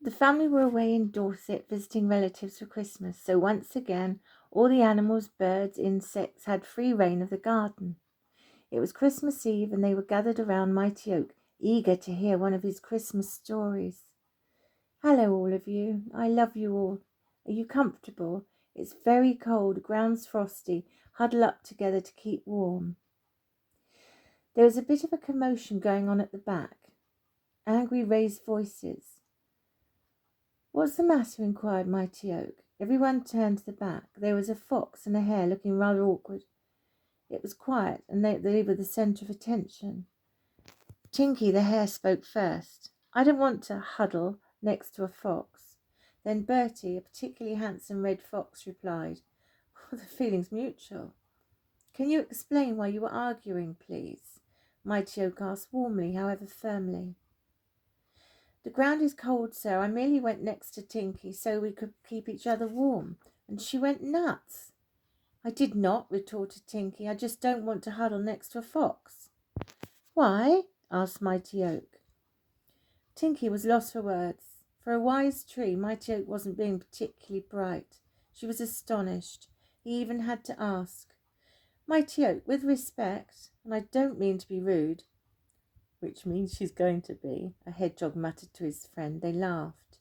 The family were away in Dorset visiting relatives for Christmas, so once again all the animals, birds, insects had free rein of the garden. It was Christmas Eve, and they were gathered around Mighty Oak, eager to hear one of his Christmas stories. "Hello, all of you. I love you all. Are you comfortable? It's very cold, ground's frosty. Huddle up together to keep warm." There was a bit of a commotion going on at the back. Angry raised voices. "What's the matter?" inquired Mighty Oak. Everyone turned to the back. There was a fox and a hare looking rather awkward. It was quiet, and they were the centre of attention. Tinky the hare spoke first. "I don't want to huddle next to a fox." Then Bertie, a particularly handsome red fox, replied, "The feeling's mutual." "Can you explain why you were arguing, please?" Mighty Oak asked warmly, however firmly. "The ground is cold, sir. I merely went next to Tinky so we could keep each other warm, and she went nuts." "I did not," retorted Tinky. "I just don't want to huddle next to a fox." "Why?" asked Mighty Oak. Tinky was lost for words. For a wise tree, Mighty Oak wasn't being particularly bright. She was astonished. He even had to ask, "Mighty Oak, with respect, and I don't mean to be rude," "which means she's going to be," a hedgehog muttered to his friend. They laughed.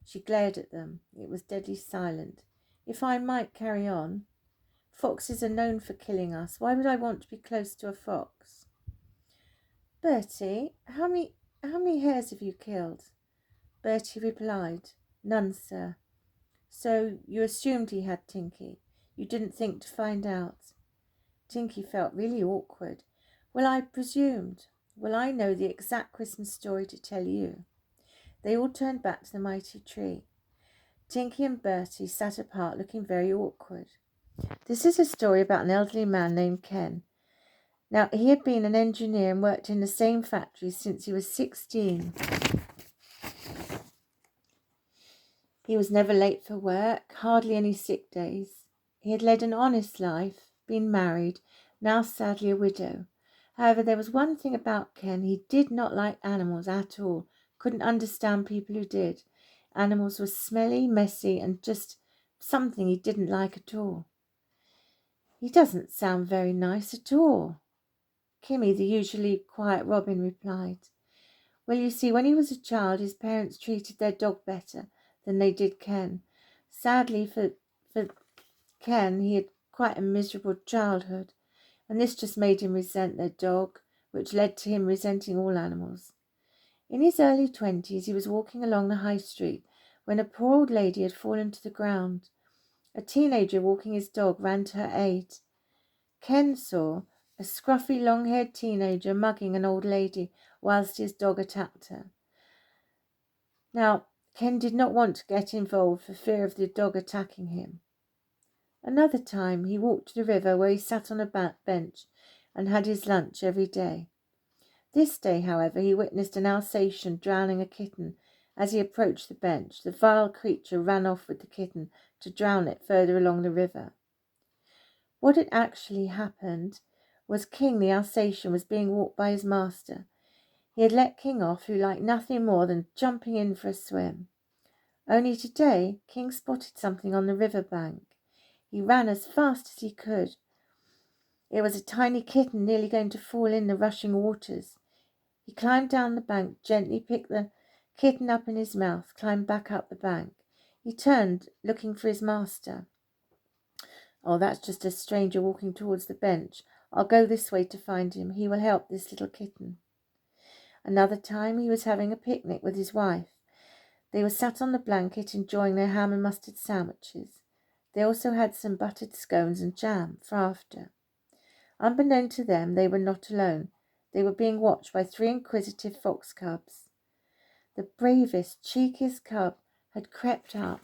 She glared at them. It was deadly silent. "If I might carry on. Foxes are known for killing us. Why would I want to be close to a fox?" "Bertie, how many hares have you killed?" Bertie replied, "None, sir." "So you assumed he had, Tinky? You didn't think to find out?" Tinky felt really awkward. "Well, I presumed. Well, I know the exact Christmas story to tell you." They all turned back to the mighty tree. Tinky and Bertie sat apart, looking very awkward. "This is a story about an elderly man named Ken. Now, he had been an engineer and worked in the same factory since he was 16. He was never late for work, hardly any sick days. He had led an honest life, been married, now sadly a widow. However, there was one thing about Ken. He did not like animals at all, couldn't understand people who did. Animals were smelly, messy, and just something he didn't like at all. "He doesn't sound very nice at all," Kimmy, the usually quiet Robin, replied. "Well, you see, when he was a child, his parents treated their dog better than they did Ken. Sadly for Ken, he had quite a miserable childhood, and this just made him resent their dog, which led to him resenting all animals. In his early 20s, he was walking along the high street when a poor old lady had fallen to the ground. A teenager walking his dog ran to her aid. Ken saw a scruffy, long-haired teenager mugging an old lady whilst his dog attacked her. Now, Ken did not want to get involved for fear of the dog attacking him. Another time, he walked to the river where he sat on a bench and had his lunch every day. This day, however, he witnessed an Alsatian drowning a kitten. As he approached the bench, the vile creature ran off with the kitten to drown it further along the river. What had actually happened was King the Alsatian was being walked by his master. He had let King off, who liked nothing more than jumping in for a swim. Only today, King spotted something on the river bank. He ran as fast as he could. It was a tiny kitten nearly going to fall in the rushing waters. He climbed down the bank, gently picked the kitten up in his mouth, climbed back up the bank. He turned, looking for his master. "Oh, that's just a stranger walking towards the bench. I'll go this way to find him. He will help this little kitten." Another time he was having a picnic with his wife. They were sat on the blanket enjoying their ham and mustard sandwiches. They also had some buttered scones and jam for after. Unbeknown to them, they were not alone. They were being watched by 3 inquisitive fox cubs. The bravest, cheekiest cub had crept up,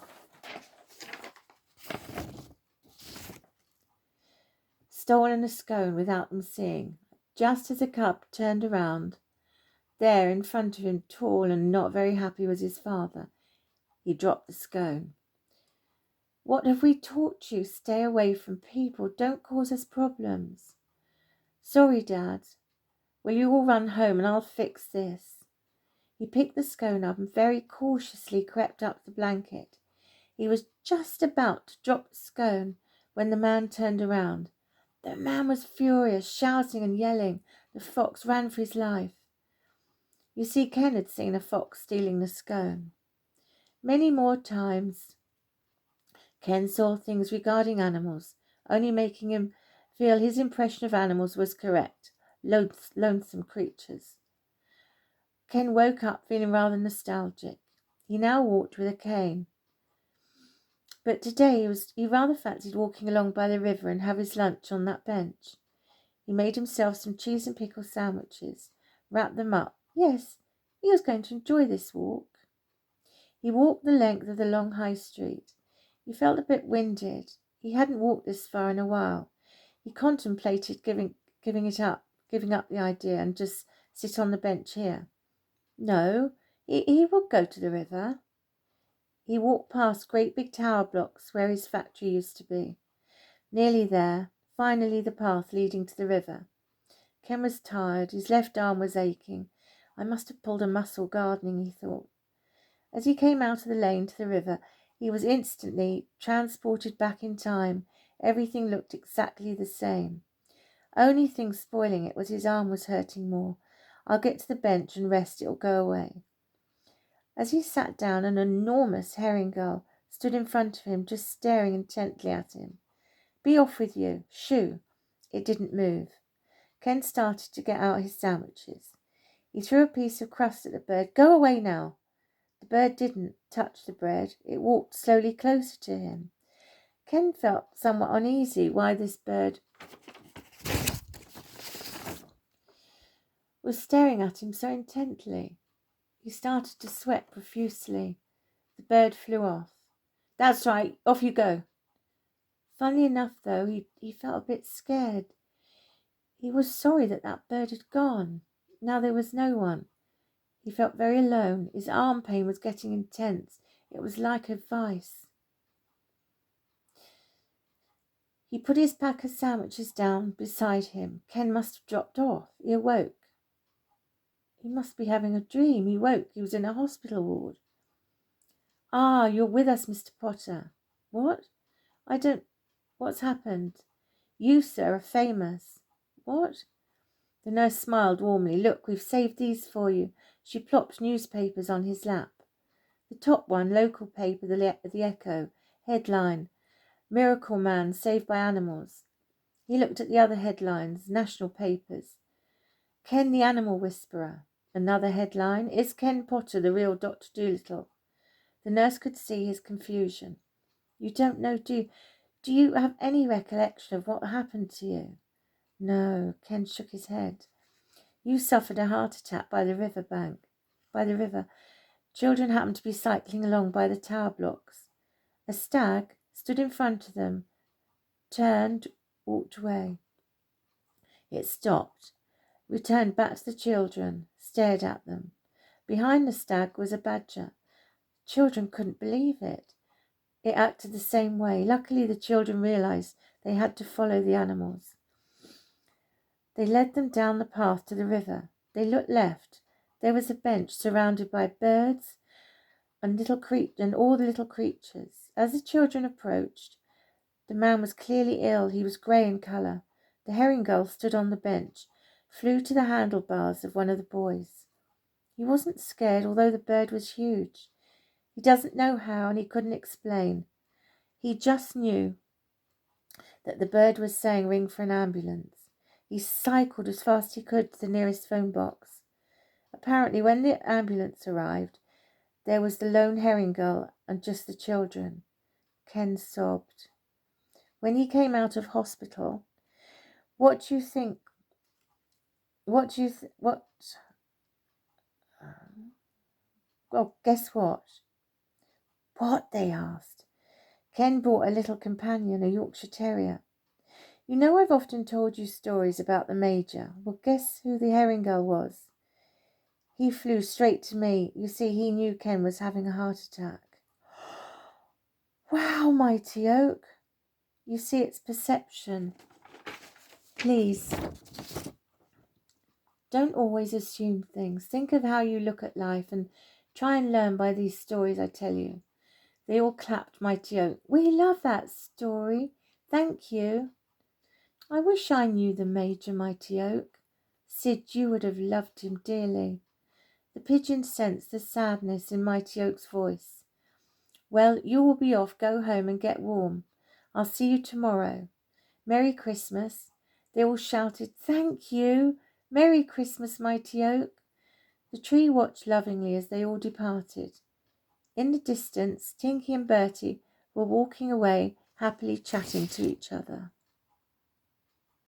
stolen a scone without them seeing. Just as the cub turned around, there in front of him, tall and not very happy, was his father. He dropped the scone. "What have we taught you? Stay away from people. Don't cause us problems." "Sorry, Dad. Well, you all run home and I'll fix this." He picked the scone up and very cautiously crept up the blanket. He was just about to drop the scone when the man turned around. The man was furious, shouting and yelling. The fox ran for his life. You see, Ken had seen a fox stealing the scone. Many more times, Ken saw things regarding animals, only making him feel his impression of animals was correct. Lonesome creatures. Ken woke up feeling rather nostalgic. He now walked with a cane. But today he rather fancied walking along by the river and have his lunch on that bench. He made himself some cheese and pickle sandwiches, wrapped them up. Yes, he was going to enjoy this walk. He walked the length of the long high street. He felt a bit winded. He hadn't walked this far in a while. He contemplated giving up the idea and just sit on the bench here. No, he would go to the river. He walked past great big tower blocks where his factory used to be. Nearly there, finally the path leading to the river. Ken was tired. His left arm was aching. I must have pulled a muscle gardening, he thought. As he came out of the lane to the river, he was instantly transported back in time. Everything looked exactly the same. Only thing spoiling it was his arm was hurting more. I'll get to the bench and rest. It'll go away. As he sat down, an enormous herring gull stood in front of him, just staring intently at him. Be off with you. Shoo. It didn't move. Ken started to get out his sandwiches. He threw a piece of crust at the bird. Go away now. The bird didn't touch the bread. It walked slowly closer to him. Ken felt somewhat uneasy why this bird was staring at him so intently. He started to sweat profusely. The bird flew off. That's right, off you go. Funnily enough, though, he felt a bit scared. He was sorry that bird had gone. Now there was no one. He felt very alone. His arm pain was getting intense. It was like a vice. He put his pack of sandwiches down beside him. Ken must have dropped off. He awoke. He must be having a dream. He woke. He was in a hospital ward. Ah, you're with us, Mr. Potter. What? What's happened? You, sir, are famous. What? The nurse smiled warmly. Look, we've saved these for you. She plopped newspapers on his lap. The top one, local paper, the Echo. Headline, Miracle Man saved by animals. He looked at the other headlines, national papers. Ken the Animal Whisperer. Another headline, Is Ken Potter the real Dr. Dolittle? The nurse could see his confusion. You don't know, do you have any recollection of what happened to you? No, Ken shook his head. You suffered a heart attack by the river. Children happened to be cycling along by the tower blocks. A stag stood in front of them, turned, walked away. It stopped, returned back to the children, stared at them. Behind the stag was a badger. Children couldn't believe it. It acted the same way. Luckily, the children realized they had to follow the animals. They led them down the path to the river. They looked left. There was a bench surrounded by birds and all the little creatures. As the children approached, the man was clearly ill. He was grey in colour. The herring gull stood on the bench, flew to the handlebars of one of the boys. He wasn't scared, although the bird was huge. He doesn't know how, and he couldn't explain. He just knew that the bird was saying ring for an ambulance. He cycled as fast as he could to the nearest phone box. Apparently, when the ambulance arrived, there was the lone herring gull and just the children. Ken sobbed. When he came out of hospital, what do you think? Well, guess what? What? They asked. Ken brought a little companion, a Yorkshire Terrier. You know I've often told you stories about the Major. Well, guess who the herring gull was? He flew straight to me. You see, he knew Ken was having a heart attack. Wow, Mighty Oak. You see, it's perception. Please. Don't always assume things. Think of how you look at life and try and learn by these stories I tell you." They all clapped Mighty Oak. "We love that story. Thank you." "I wish I knew the Major, Mighty Oak. Sid, you would have loved him dearly." The pigeon sensed the sadness in Mighty Oak's voice. "Well, you will be off. Go home and get warm. I'll see you tomorrow. Merry Christmas." They all shouted, "Thank you. Merry Christmas, Mighty Oak." The tree watched lovingly as they all departed. In the distance, Tinky and Bertie were walking away, happily chatting to each other.